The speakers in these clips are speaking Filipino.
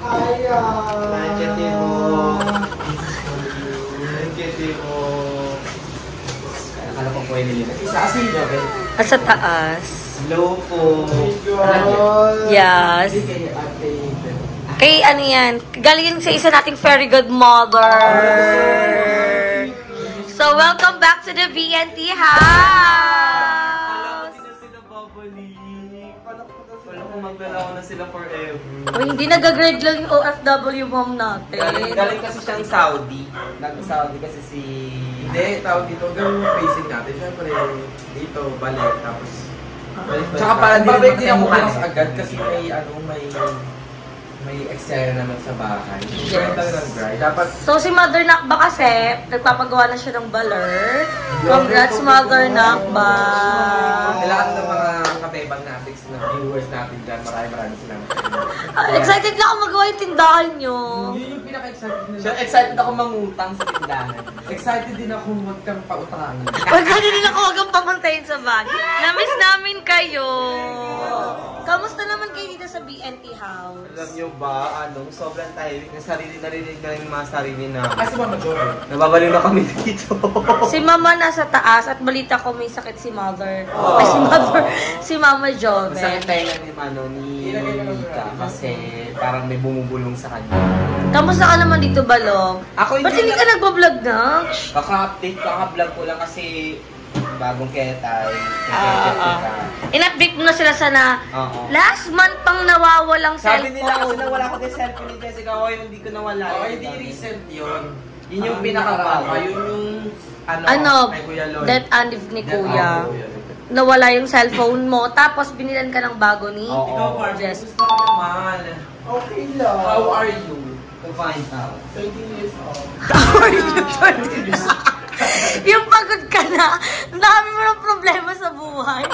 Akala ko po yung nilipat. Isa kasi yung joke. At sa taas. Hello po. Yes. Kay ano yan? Galing sa isa nating very good mother. So, welcome back to the VNT house! Wala sila babalik. Wala kung magdalaw na sila forever. Uy, hindi nag-grade lang yung OFW mom natin. Galing kasi siyang Saudi. Nag-Saudi kasi si... Hindi, tawag dito. Ganun yung facing natin. Siyempre, dito, balik. Tapos, balik. Tsaka para din ako bukas agad kasi may eksena naman sa bahay. Yes. Dapat... So, si Mother Nakba kasi, nagpapagawa na siya ng baler. Congrats, Mother Nakba! Lahat ng mga katebang natin, na viewers natin dyan, maraming salamat. Excited na ako magawa yung tindahan nyo. Yun yung pinaka-excited nila. Siya, excited ako mangutang sa tindahan. Excited din ako huwag kang pautangin. Huwag ka din ako huwag kang papuntahin sa bahay. Namiss namin kayo. Kamusta naman kayo dito sa BNT house? Alam nyo ba, sobrang tahimik na sarili narinig na yung mga sarili na. Kasi Mama Jory. Nababaliw na kami dito. Si Mama nasa taas at balita ko may sakit si Mother. Ay, si Mother. Si Mama Jove. Masakit tayo na ni Mika kasi parang may bumubulong sa kanya. Kamusta ka naman dito, Balong? Ako Ba't hindi ka nagbablog na? Kaka-update, kaka-vlog ko lang kasi bagong ketay. In-update mo na sila sana. Last month pang nawawalang Sabi cellphone. nila kasi nawala ko din cellphone ni Jessica. O, yung hindi ko nawala. Hindi recent yun. Yun yung pinaka-bago. Yun yung Ano, kay Kuya Lloyd. death and ni Kuya. Nawala yung cellphone mo, tapos binilan ka ng bago ni Ikaw, Mark, Jess. gusto ka naman. Okay lang. How are you? To find out. 20 years old. How are you doing? Yung pagod ka na, ang dami mo ng problema sa buhay.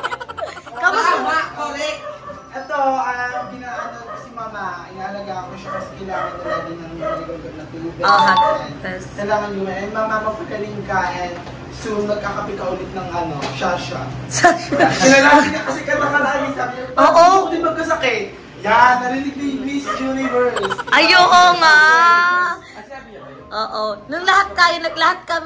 Kamusta? Correct! Ito, ginaano ko si Mama, inalaga ko siya kasi kailangan nila din ng maligod na tubig. Kailangan nyo, and Mama, magpagaling ka, and soon magkakapi ka ulit ng Shasha. Kinalaki niya kasi ka nakalagi, sabi niya, gusto ko din magkasakit. Yan, narinig ni Miss Universe. Oo nga! Oo. Nung lahat kami,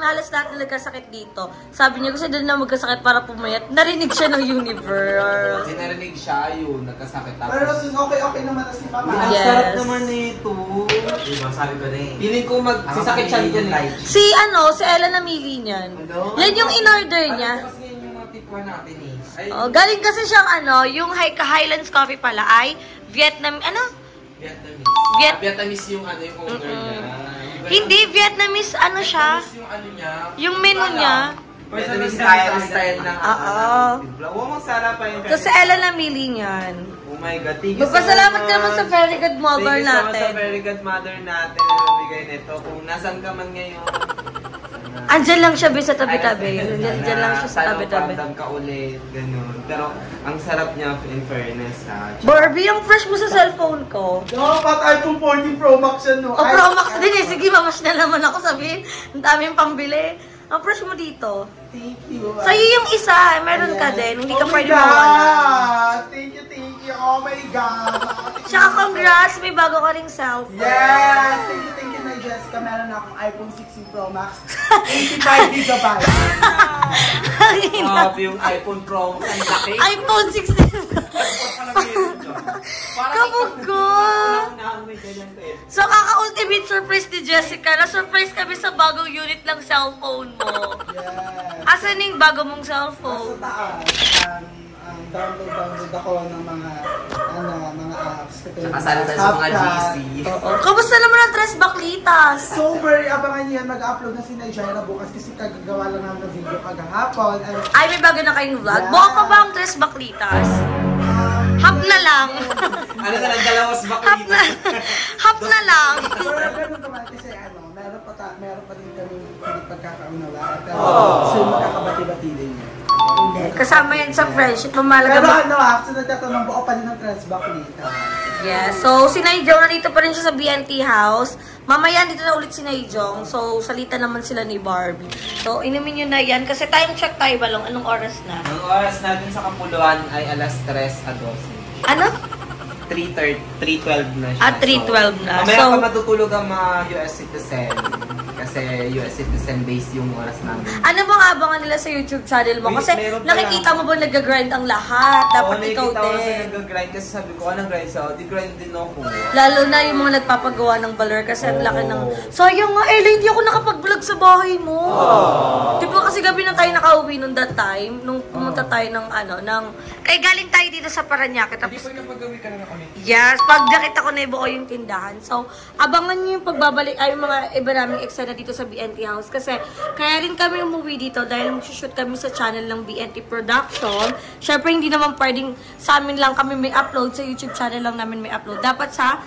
halos lahat na nagkasakit dito. Sabi niya, gusto doon na magkasakit para pumayat. Narinig siya ng Universe. Hindi narinig siya, yun, nagkasakit tapos. Pero okay naman na si Mama. Ang Yes. sarap naman nito. Diba, sabi ko na eh. Piling ko magsasakit siya dito. Si Ella namili niyan. Yan yung in-order niya. Kasi yun yung mga tikwa natin eh. Galing kasi siyang yung Highlands Coffee pala ay Vietnamese Vietnamese yung yung owner niya. Hindi, Vietnamese siya. Vietnamese yung niya. Yung menu niya. Vietnamese style ng Huwag mong sarap pa yung Kasi Ella namili niyan. Oh my God, thank you so much. Magpasalamat ka naman sa very good mother Thank you so much natin. sa very good mother natin na nabigay nito. Kung nasan ka man ngayon. Andyan lang siya sa tabi-tabi. Andyan lang siya sa tabi-tabi. Sana ka ulit, ganun. Pero ang sarap niya in fairness Barbie, ang fresh mo sa cellphone ko. Dapat iPhone 14 Pro Max yan, no? Pro Max din eh. Sige, mamash na naman ako sabihin. Ang daming pambili. Ang fresh mo dito. Thank you. Sa'yo yung isa, meron ka din. Hindi ka pwede God! mawala. Thank you. Oh my God! Tsaka congrats, may bago ka ring cellphone. Yes! Thank you, my Jessica. Meron na akong iPhone 16 Pro Max. 85 GB. Grabe yung iPhone Pro Max. Ang laki. iPhone 16. Kamugo! So, kaka-ultimate surprise ni Jessica. Na-surprise kami sa bagong unit ng cellphone mo. Yes. Asan yung bago mong cellphone? Sa taas. Download ako ng mga apps. Kasali tayo sa mga GC. Kamusta naman ang Tres Baklitas? So, very abangan niyo yan. Mag-upload na si Najaira bukas kasi kagagawa lang namin ng video kagahapon. Ay, may bago na kayong vlog. Buka pa ba ang Tres Baklitas? Hap na lang. Ano na lang, dalawas baklitas. Hap na lang. Pero ganun naman kasi meron pa din kami pagkakaunawaan. Pero soon magkakabati-bati din yan. Kasama yan sa friendship. Mamalaga Pero so nagtatanong buo pa din ng Tres Baklitas. Yes. So, si Naijong, nandito pa rin siya sa BNT house. Mamaya, dito na ulit si Naijong. So, salita naman sila ni Barbie. So, inumin nyo na yan. Kasi time check tayo, Balong. Anong oras na? Ang oras natin sa Kapuluan ay alas 3:12. Ano? 3:12 na siya. At 3:12 na. Mamaya So, pa matutulog ang mga US citizen. Kasi US citizen based yung oras namin. ano bang abangan nila sa YouTube channel mo? Kasi Meron pa nakikita mo ba nag-grind ang lahat? Dapat ikaw nakikita ko kasi din. nag-grind kasi sabi ko, nag-grind sa di-grind din ako. Lalo na yung mga nagpapagawa ng baler kasi ang laki ng... Oo. Sayang nga, Ella, hindi ako nakapag-vlog sa bahay mo. Di ba kasi gabi na tayo nakauwi nung that time, nung pumunta tayo ng Kaya galing tayo dito sa Paranaque. Hindi Tapos, pa napagawi ka na kami. yes, pag nakita ko na ibuo yung tindahan. So, abangan nyo yung pagbabalik, ay yung mga iba naming eksena dito sa BNT House. Kasi, kaya rin kami umuwi dito dahil mag-shoot kami sa channel ng BNT Production. Syempre, hindi naman pwedeng sa amin lang kami may upload, sa YouTube channel lang namin may upload. Dapat sa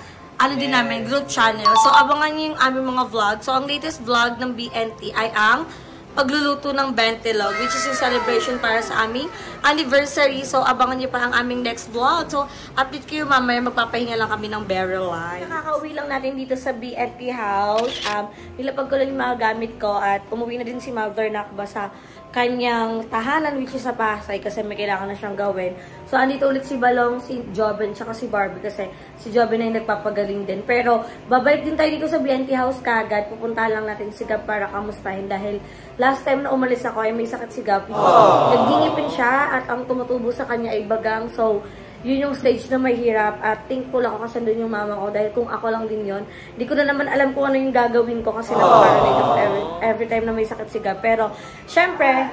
din namin, group channel. So, abangan nyo yung aming mga vlog. So, ang latest vlog ng BNT ay ang pagluluto ng bentilog, which is yung celebration para sa aming anniversary. So, abangan nyo pa ang aming next vlog. So, update kayo mamaya, magpapahinga lang kami ng barrel life. Nakakauwi lang natin dito sa BNT House. Nilapag ko lang yung mga gamit ko at umuwi na din si Mother Nakba sa kanyang tahanan, which is sa Pasay, kasi may kailangan na siyang gawin. So, andito ulit si Balong, si Joben, tsaka si Barbie, kasi si Joben ay nagpapagaling din. Pero, babalik din tayo dito sa BNT House kagad. Pupuntahan lang natin si Gab para kamustahin dahil last time na umalis ako ay may sakit si Gab. Nagdingipin siya at ang tumutubo sa kanya ay bagang. So, yun yung stage na mahirap at thankful ako kasi doon yung mama ko dahil kung ako lang din yun, hindi ko na naman alam kung ano yung gagawin ko kasi napaparanoid ako every time na may sakit si Gab. Pero, syempre,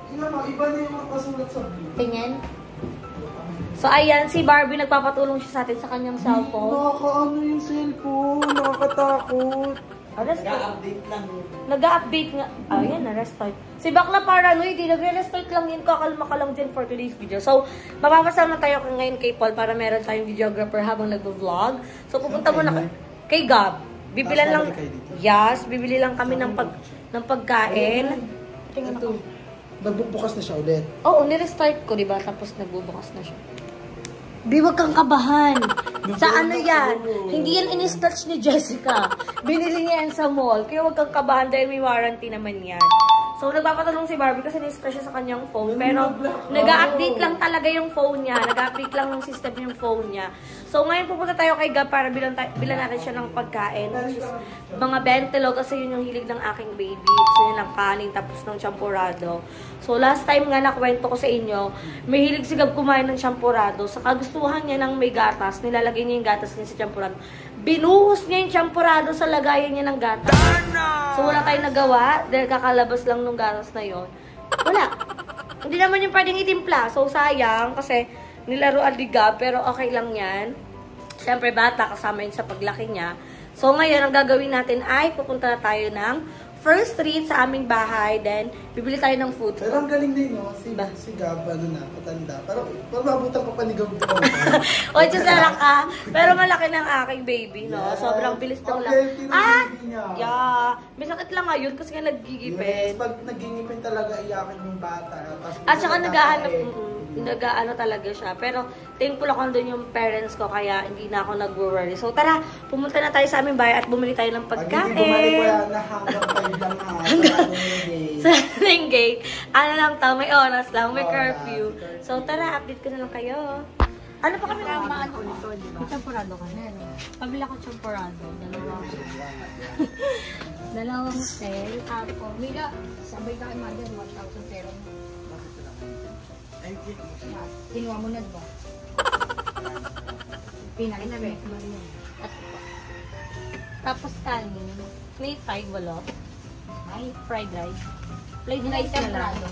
Tingnan mo, iba na yung makasulat sa view. tingin. So, ayan, si Barbie nagpapatulong siya sa atin sa kanyang cellphone. Nakakaano yung cellphone, nakakatakot. Nag-update lang. Nag-update nga. Ayan, na-restart. Si Bakla Paranoid, nagre-restart lang yun. Kakalma ka lang din for today's video. So, mapapasama tayo ngayon kay Paul para meron tayong videographer habang nag-vlog. So, pupunta muna kay Gab. Bibilan lang. Yes, bibili lang kami ng pagkain. Tingnan mo. Nagbubukas na siya ulit. Oo, nirestart ko, diba? Tapos nagbubukas na siya. Di, wag kang kabahan. Sa ano yan? Hindi yan in-starch ni Jessica. Binili niya yan sa mall. Kaya wag kang kabahan dahil may warranty naman yan. So, nagpapatulong si Barbie kasi ni-scratch siya sa kanyang phone. Pero, nag-update lang talaga yung phone niya. Nag-update lang yung system yung phone niya. So, ngayon pupunta tayo kay Gab para bilan natin siya ng pagkain. Which is, mga bentelo kasi yun yung hilig ng aking baby. Gusto niya ng kanin tapos ng champurado. So, last time nga nakwento ko sa inyo, may hilig si Gab kumain ng champurado. Sa kagustuhan niya ng may gatas, nilalagay niya yung gatas niya sa champurado. Binuhos niya yung champurado sa lagayan niya ng gatas. So, wala tayong nagawa dahil kakalabas lang nung gatas na yon. Wala. Hindi naman yung pwedeng itimpla. So, sayang kasi nilaruan ni Gab, pero okay lang yan. Siyempre, bata kasama yun sa paglaki niya. So, ngayon, ang gagawin natin ay pupunta na tayo ng first street sa aming bahay. Then, bibili tayo ng food. Pero ang galing din, no? Si Gab, patanda. Pero, mabutan pa panigaw ko. O, Chusara ka. Pero malaki ng aking baby, no? Yes. Sobrang bilis lang lang. Okay, baby niya. Yeah. May sakit lang ngayon kasi nga nagigipin. Yes, pag nagingipin talaga, iyakin yung bata. At saka nag-aanap, nag-aano talaga siya. Pero, thankful ako doon yung parents ko, kaya hindi na ako nag-worry. So, tara, pumunta na tayo sa aming bahay at bumili tayo ng Pag pagkain. hindi bumalik ko yan, na hanggang 5 lang Sa gate. Ano lang to, may oras lang, may Oras, curfew. curfew. So, tara, update ko na lang kayo. Ano pa kami na maano nito, di ba? Champurado ka na, no? Pabila ko champurado. Dalawang hotel. Ako, Mila, sabay ka kay Mother, 1,000 pero. Kinuha mo na ba? Pinakin na ba? Tapos kanin. May fried walo. Ay, fried rice. Fried May rice na lang. temprado.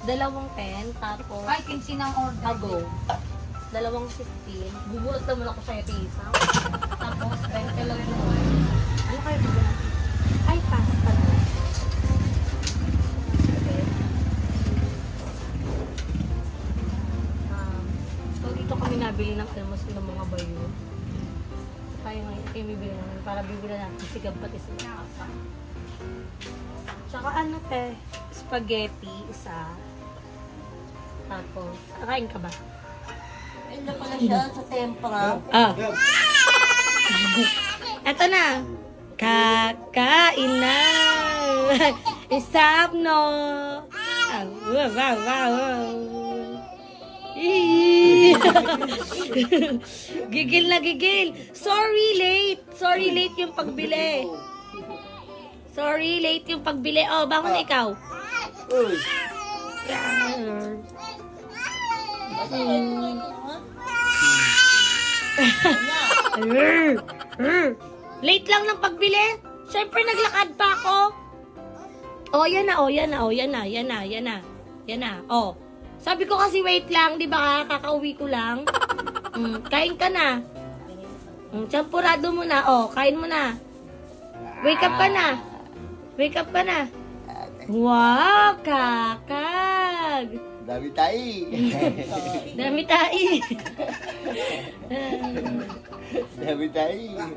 Dalawang 10, tapos Ay, 15 ang order. ago. Dalawang 15. Bubulot naman ako sa'yo, Tisa. Tapos, 20 lang yun. Ano kayo bigyan natin? Ay, pasta na. Okay. So, dito kami nabili ng almusal ng mga bayo. Tayo ngayon, kayo bibili namin para bibili natin sigab pati sila. Tsaka ano te, spaghetti, isa. Tapos, kakain ka ba? Ayun na pala siya sa tempura. Eto na. Kakain na. Isap no. Wow, wow, wow. Gigil na gigil. Sorry, late. Sorry, late yung pagbili. Sorry, late yung pagbili. Oh, bangon na ikaw. Uy. Late lang ng pagbili. Siyempre, naglakad pa ako. Oh, yan na, oh, yan na, oh, yan na, yan na, yan na. Yan na, oh. Sabi ko kasi wait lang, di ba? Kakauwi ko lang. Kain ka na. Champurado mo na, oh, kain mo na. Wake up ka na. Wake up ka na. Wow, kakag. Dami tayo. Dami tayo. Dami tayo.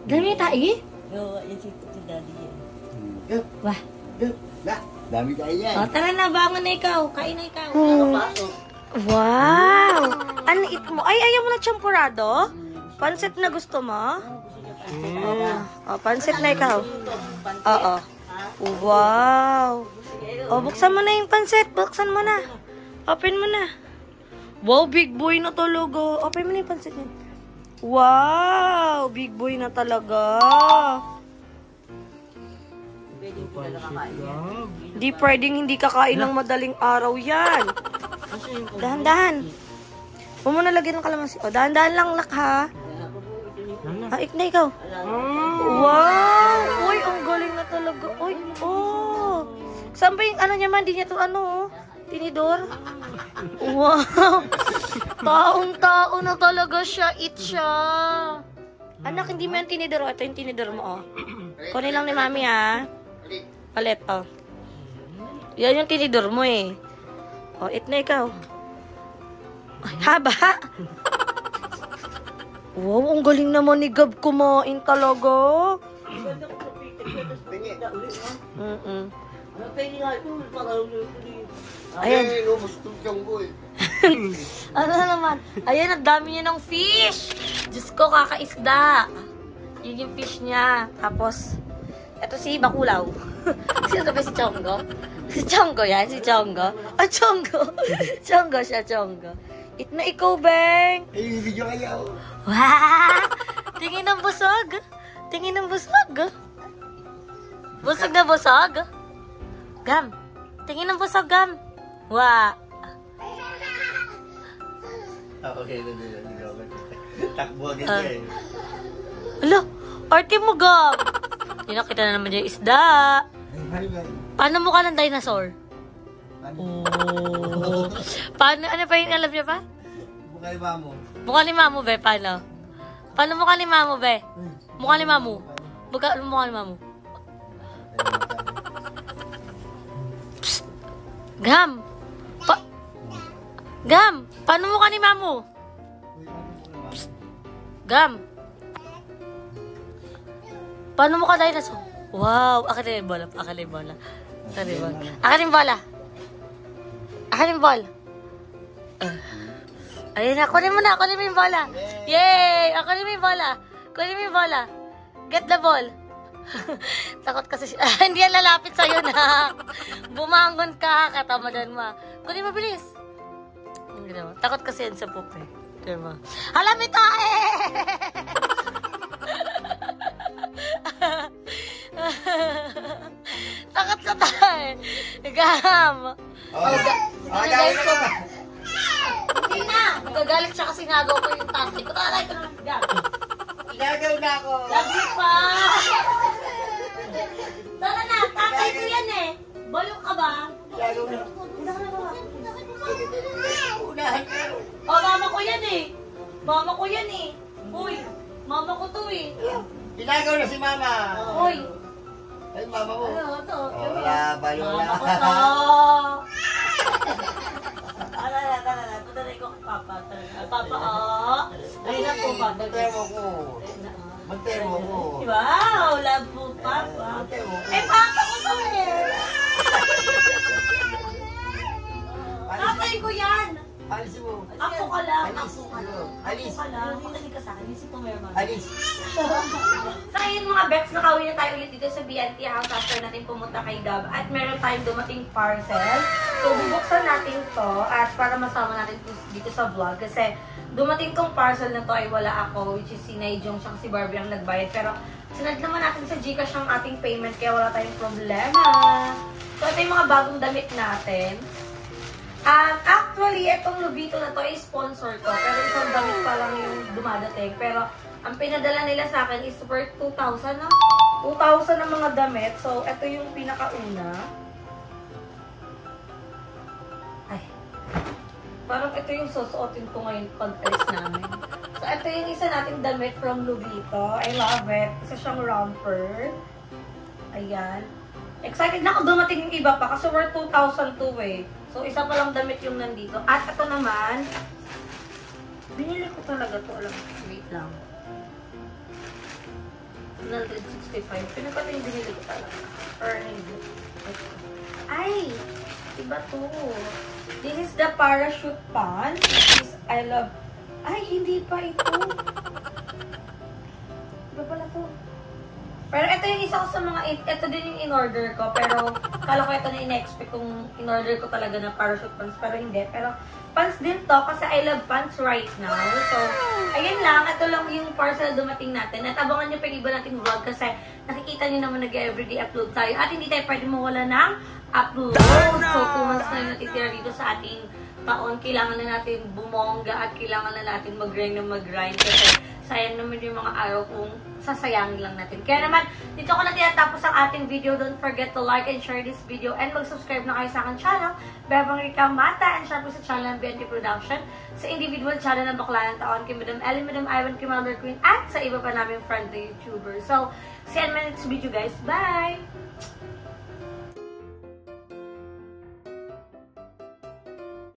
Dami tayo? Oo, yung si Daddy yan. Wah. Dami tayo yan. O, tara na, bangon na ikaw. Kain na ikaw. Nakapasok. Wow! Ano eat mo? Ay, ayaw mo na champurado? Pansit na gusto mo? O, pansit na ikaw. Oo. Wow! O, buksan mo na yung pansit. Buksan mo na. Open mo na. Wow, big boy na talaga. Open mo na yung pansit niya. Wow! Big boy na talaga. Di pwedeng hindi kakain ng madaling araw yan. Dahan-dahan. Huwag mo na lagyan ng kalamansi. O, dahan-dahan lang, lak, ha? Ik na ikaw. Wow! Uy, ang galing na talaga. Uy, oh. Saan ba yung ano niya man? Di niya to ano, tinidor? Wow! Taong-tao na talaga siya. Eat siya. Anak, hindi mo yung tinidor. Ito yung tinidor mo, oh. Kunin lang ni mami, ha? Palit, oh. Yan yung tinidor mo, eh. Oh, eat na ikaw. Ay, haba. Wow, ang galing naman ni Gab kumain talaga. Ayan. Inubos itong tiyong ko eh. Ano naman? Ayan, ang dami niya ng fish. Diyos ko, kakaisda. Yun yung fish niya. Tapos, eto si Bakulaw. Sino ba si Chonggo? Si Chonggo yan, si Chonggo. Ah, Chonggo. Chonggo siya, Chonggo. Eat na ikaw, Beng. Ay, yung video kayo. Wow! Tingin ng busog. Tingin ng busog. Busog na busog. Gam. Tingin ng busog, Gam. Wow. Okay, takbo agad yan. Alo, arte mo, Gam. Nakita na naman yung isda. Paano mukha ng dinosaur? Oh. Paano, ano pa yung alam niya pa? Mukha ni Mamo. Mukha ni Mamo, be. Paano? Paano mukha ni Mamo, be? Mukha ni Mamo. Mukha ni Mamo. Psst. Gam. Gam. Paano mukha ni Mamo? Psst. Gam. Paano mukha dinosaur? Wow. Akin na yung bola. Akin na yung bola. Akin na yung bola. Akin na yung bola. Akin yung ball. Ayun na, kunin mo na. Kunin mo yung bola. Yay! Kunin mo yung bola. Kunin mo yung bola. Get the ball. Takot kasi siya. Hindi yan lalapit sa'yo na. Bumangon ka. Katamadan mo. Kunin mo, bilis. Takot kasi yan sa pupe. Diba? Hala, may tae! Takot sa tae. Gam. Guys, ko. Hindi na. Magagalit siya kasi nagaw ko yung tatay ko. Taray ko naman. Gam. Gagaw na ako. Lagi pa. Tara na. Tatay ko yan eh. Balong ka ba? Gagaw na. Unahan ka. Oh, mama ko yan eh. Mama ko yan eh. Uy, mama ko to eh. Ginagaw na si Mama. Uy. Ay, Mama mo. Ano to? Wala, balo Mama na. ko to. Alala. Pataray ko kay Papa. Papa, oh. Ay na po, Papa. Magtemo ko. Magtemo ko. Wow, love po, Papa. Magtemo ko. Eh, Papa ko to eh. Tatay ko yan. Alisin mo. Ako ka lang. Alis. Ako ka lang. Alis. Ako ka lang. Makinig ka sa akin. Isip ko meron. Alis. So ayun mga Bex, nakauwi na tayo ulit dito sa BNT House after natin pumunta kay Gab. At meron tayong dumating parcel. So bubuksan natin to at para masama natin dito sa vlog. Kasi dumating tong parcel na to ay wala ako, which is si Naijong siyang si Barbie ang nagbayad. Pero sinad naman natin sa Gcash ang ating payment kaya wala tayong problema. So ito yung mga bagong damit natin. Actually, itong Lubito na to ay sponsor ko. Pero isang damit pa lang yung dumadating. Pero ang pinadala nila sa akin is worth 2,000 na. 2,000 ng mga damit. So, ito yung pinakauna. Ay. Parang ito yung susuotin ko ngayon pag-alis namin. So, ito yung isa nating damit from Lubito. I love it. Isa siyang romper. Ayan. Excited na ako dumating yung iba pa kasi worth 2,000 to eh. So, isa pa lang damit yung nandito. At ito naman, binili ko talaga to. Alam, wait lang. 165. Pinagpata yung binili ko talaga. Earning book. Ay! Iba to. This is the parachute pants. Which is, I love. Ay, hindi pa ito. Iba pala to. Pero ito yung isa ko sa mga, ito din yung in-order ko. Pero, kala ko ito na in-expect kung in-order ko talaga na parachute pants. Pero hindi. Pero, pants din to kasi I love pants right now. So, ayun lang. Ito lang yung parcel dumating natin. At abangan nyo pa yung iba nating vlog kasi nakikita nyo naman nag-everyday upload tayo. At hindi tayo pwede mawala ng upload. So, 2 months na yung natitira dito sa ating taon. Kailangan na natin bumongga at kailangan na natin mag-grind na mag-grind. Kasi sayang naman yung mga araw kung sasayangin lang natin. Kaya naman, dito ko na tinatapos ang ating video. Don't forget to like and share this video and mag-subscribe na kayo sa aking channel, Bebang Rica Mata, and syempre sa channel ng BNT Production, sa individual channel ng Bakla ng Taon, kay Madam Ellie, Madam Ivan, kay Mother Queen, at sa iba pa namin friendly YouTuber. So, see you in my next video guys. Bye!